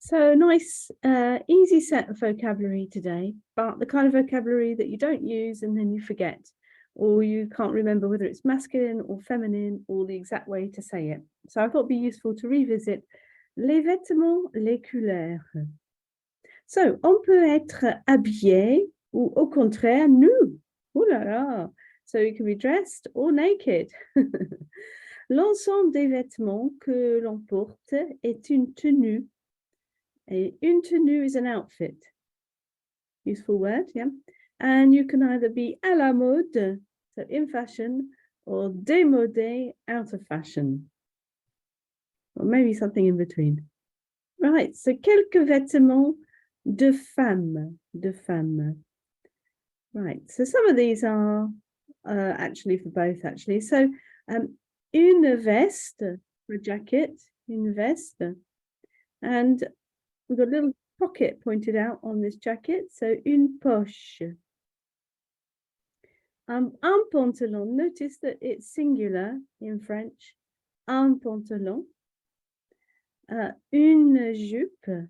So nice, easy set of vocabulary today, but the kind of vocabulary that you don't use and then you forget, or you can't remember whether it's masculine or feminine or the exact way to say it. So I thought it'd be useful to revisit les vêtements, les couleurs. So, on peut être habillé ou au contraire nu. Ouh là là. So you can be dressed or naked. L'ensemble des vêtements que l'on porte est une tenue. Et une tenue is an outfit. Useful word, yeah. And you can either be à la mode, so in fashion, or démodé, out of fashion. Or maybe something in between. Right, so quelques vêtements de femme, de femme. Right, so some of these are actually for both, actually. So, une veste, for a jacket, une veste. And we've got a little pocket pointed out on this jacket, so une poche. Un pantalon, notice that it's singular in French, un pantalon. Une jupe,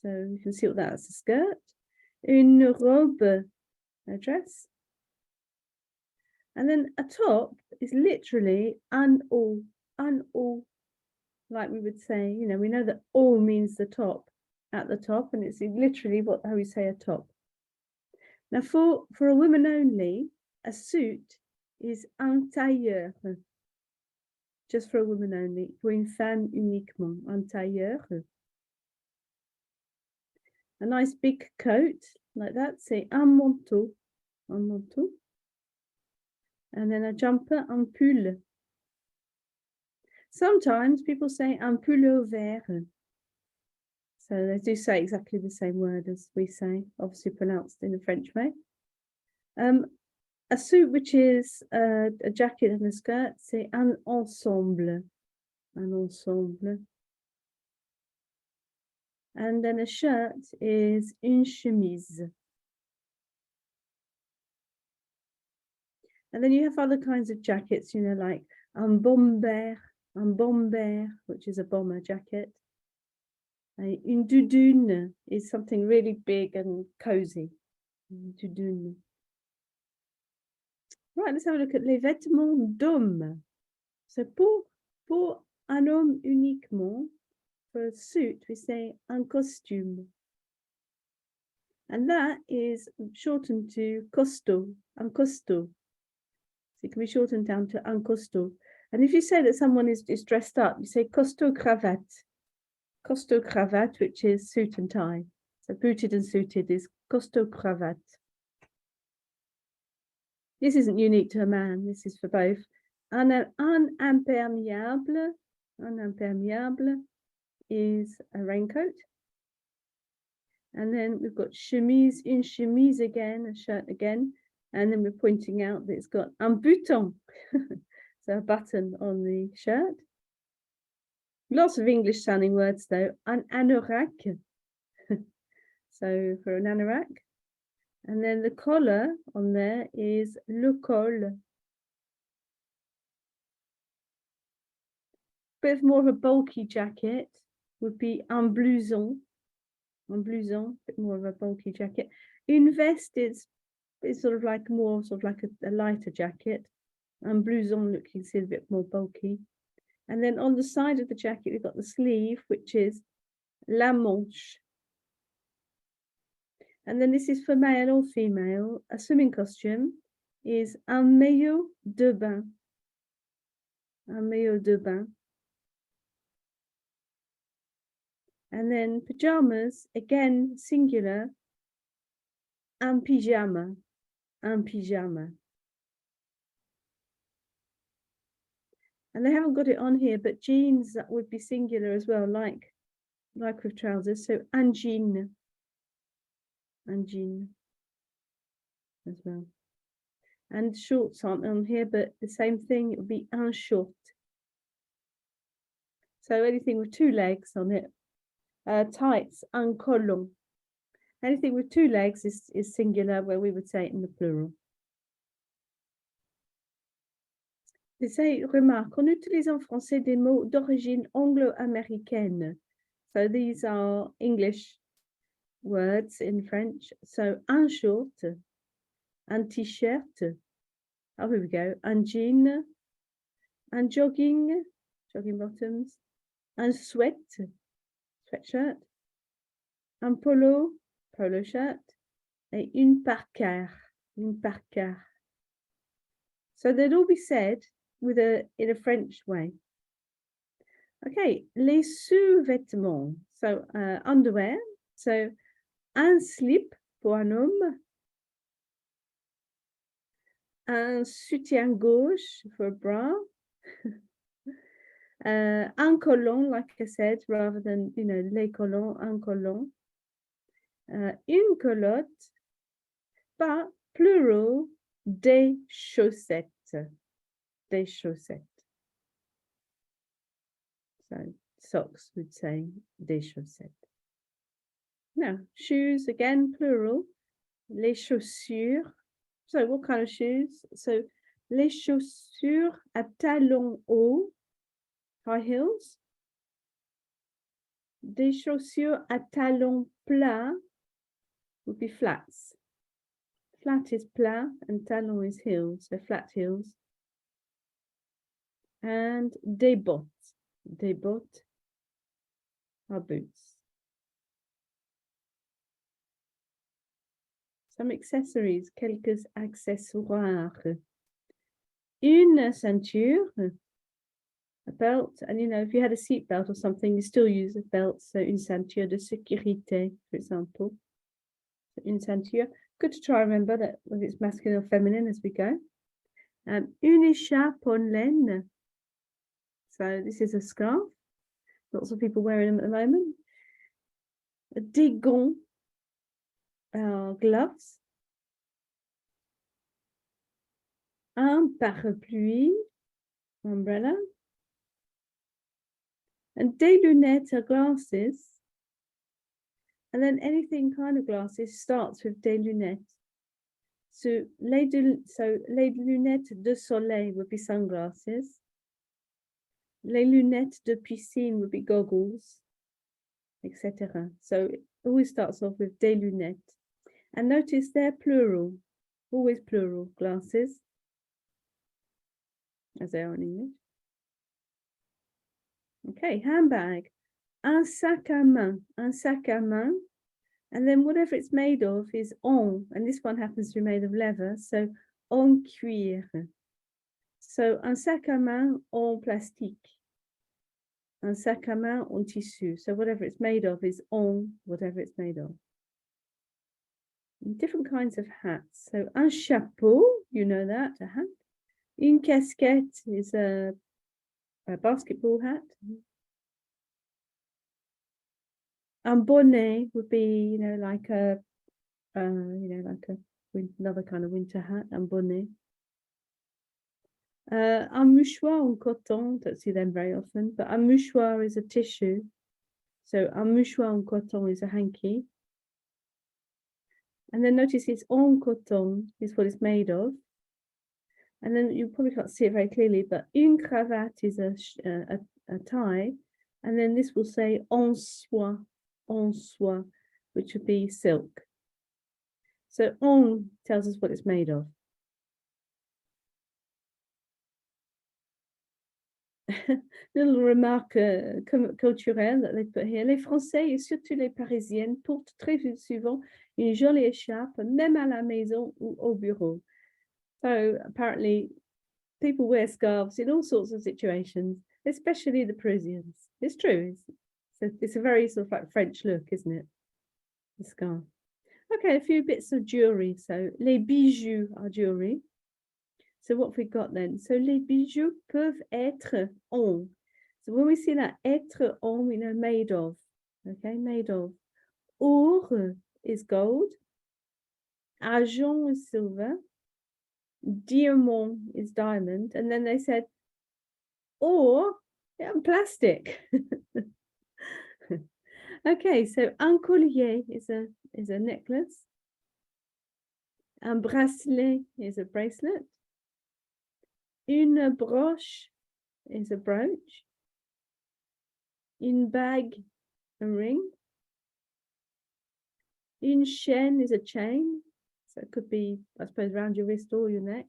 so you can see what that's, a skirt. Une robe, a dress. And then a top is literally un haut, like we would say, you know, we know that haut means the top, at the top, and it's literally how we say a top. Now for a woman only, a suit is un tailleur, just for a woman only. Pour une femme uniquement, un tailleur. A nice big coat like that, say un manteau, un manteau. And then a jumper, un pull. Sometimes people say un pullover. So they do say exactly the same word as we say, obviously pronounced in the French way. A suit which is a jacket and a skirt, c'est un ensemble. Un ensemble. And then a shirt is une chemise. And then you have other kinds of jackets, you know, like un bomber, which is a bomber jacket. Une doudoune is something really big and cozy. Une doudoune. Right, let's have a look at les vêtements d'homme. So pour un homme uniquement, for a suit, we say un costume. And that is shortened to costaud, un costaud. So it can be shortened down to un costaud. And if you say that someone is dressed up, you say costaud cravate. Costaud cravate, which is suit and tie. So booted and suited is costaud cravate. This isn't unique to a man, this is for both. Un imperméable is a raincoat. And then we've got chemise, une chemise again, a shirt again. And then we're pointing out that it's got un bouton, so a button on the shirt. Lots of English sounding words though. An anorak, so for an anorak. And then the collar on there is le col. Bit more of a bulky jacket would be un blouson. Un blouson, bit more of a bulky jacket. Une veste is sort of like a lighter jacket. Un blouson looking a bit more bulky. And then on the side of the jacket, we've got the sleeve, which is la manche. And then this is for male or female. A swimming costume is un maillot de bain. Un maillot de bain. And then pajamas, again, singular, un pyjama. Un pyjama. And they haven't got it on here, but jeans, that would be singular as well, like with trousers. So un jean. Un jean as well. And shorts aren't on here, but the same thing, it would be un short. So anything with two legs on it. Tights, un collant. Anything with two legs is singular, where we would say it in the plural. They say, remarque, on utilise en français des mots d'origine anglo-américaine. So these are English words in French. So un short, un t-shirt. Oh, here we go. Un jean, un jogging bottoms, un sweatshirt, un polo shirt, et une parka. So they'd all be said in a French way. Okay, les sous-vêtements. So underwear. So un slip pour un homme, un soutien-gorge for a bra, un collant, like I said, rather than, les collants, un collant, une culotte, but plural, des chaussettes. Des chaussettes. So socks would say des chaussettes. Now, shoes, again, plural, les chaussures. So what kind of shoes? So les chaussures à talons hauts, high heels. Des chaussures à talons plats would be flats. Flat is plat and talon is heels, so flat heels. And des bottes. Des bottes are boots. Some accessories, quelques accessoires. Une ceinture, a belt, and if you had a seat belt or something, you still use a belt, so une ceinture de sécurité, for example. So une ceinture. Good to try and remember that whether it's masculine or feminine as we go. Une écharpe en laine. So this is a scarf. Lots of people wearing them at the moment. Des gants, gloves. Un parapluie, umbrella. And des lunettes are glasses. And then anything kind of glasses starts with des lunettes. So les lunettes de soleil would be sunglasses. Les lunettes de piscine would be goggles, etc. So it always starts off with des lunettes. And notice they're plural, always plural, glasses, as they are in English. Okay, handbag. Un sac à main. And then whatever it's made of is en, and this one happens to be made of leather, so en cuir. So un sac à main en plastique. Un sac à main en tissu. So whatever it's made of is en whatever it's made of. And different kinds of hats. So un chapeau, you know that, a hat. Une casquette is a basketball hat. Un bonnet would be, like another kind of winter hat. Un bonnet. Un mouchoir en coton, don't see them very often, but un mouchoir is a tissue. So un mouchoir en coton is a hanky. And then notice it's en coton is what it's made of. And then you probably can't see it very clearly, but une cravate is a tie. And then this will say en soie, which would be silk. So en tells us what it's made of. Little remarque culturelle that they put here. Les Français et surtout les Parisiennes portent très souvent une jolie écharpe, même à la maison ou au bureau. So apparently people wear scarves in all sorts of situations, especially the Parisians. It's true. It's a very sort of like French look, isn't it? The scarf. Okay, a few bits of jewelry. So les bijoux are jewelry. So what have we got then? So les bijoux peuvent être en. So when we see that être en, we know made of. Okay, made of. Or is gold. Argent is silver. Diamant is diamond. And then they said, or plastic. Okay, so un collier is a necklace. Un bracelet is a bracelet. Une broche is a brooch. Une bague, a ring. Une chaîne is a chain. So it could be, I suppose, around your wrist or your neck.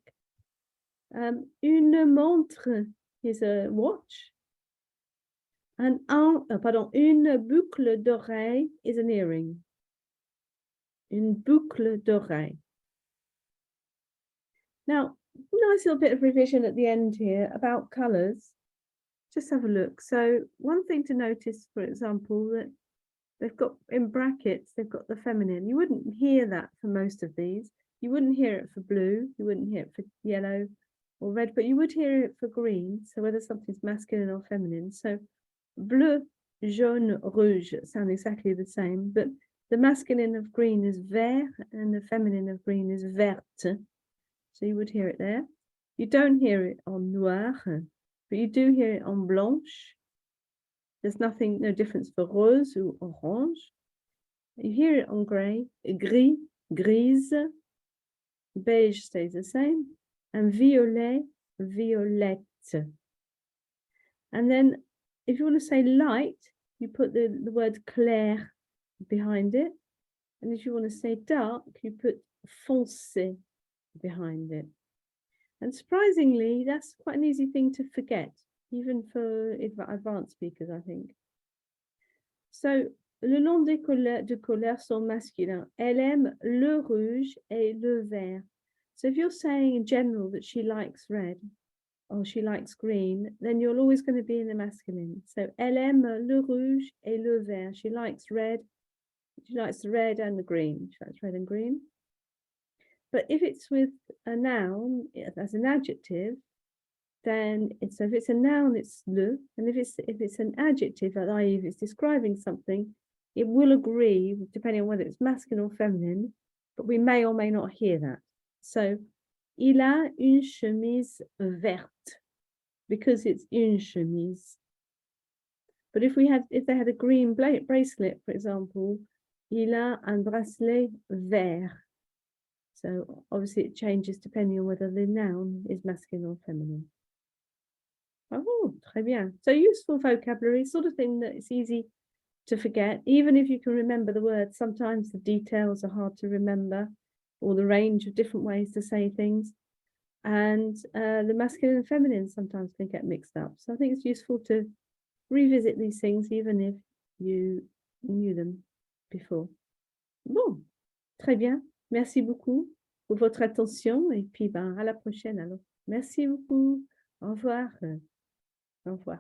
Une montre is a watch. And une boucle d'oreille is an earring. Une boucle d'oreille. Now, nice little bit of revision at the end here about colours. Just have a look. So one thing to notice, for example, that they've got in brackets, they've got the feminine. You wouldn't hear that for most of these. You wouldn't hear it for blue. You wouldn't hear it for yellow or red, but you would hear it for green. So whether something's masculine or feminine. So bleu, jaune, rouge sound exactly the same, but the masculine of green is vert and the feminine of green is verte. So you would hear it there. You don't hear it on noir, but you do hear it on blanche. There's no difference for rose or orange. You hear it on grey, gris, grise, beige stays the same, and violet, violette. And then if you want to say light, you put the word clair behind it. And if you want to say dark, you put foncé behind it. And surprisingly, that's quite an easy thing to forget, even for advanced speakers, I think. So, le nom des couleurs sont masculins. Elle aime le rouge et le vert. So if you're saying in general that she likes red or she likes green, then you're always going to be in the masculine. So, elle aime le rouge et le vert. She likes red. She likes the red and the green. She likes red and green. But if it's with a noun as an adjective, then if it's a noun, it's le. And if it's an adjective, i.e. if it's describing something, it will agree depending on whether it's masculine or feminine, but we may or may not hear that. So, il a une chemise verte, because it's une chemise. But if they had a green bracelet, for example, il a un bracelet vert. So obviously it changes depending on whether the noun is masculine or feminine. Oh, très bien. So useful vocabulary, sort of thing that it's easy to forget. Even if you can remember the words, sometimes the details are hard to remember, or the range of different ways to say things. And the masculine and feminine sometimes can get mixed up. So I think it's useful to revisit these things, even if you knew them before. Bon, très bien. Merci beaucoup pour votre attention et puis à la prochaine alors. Merci beaucoup. Au revoir. Au revoir.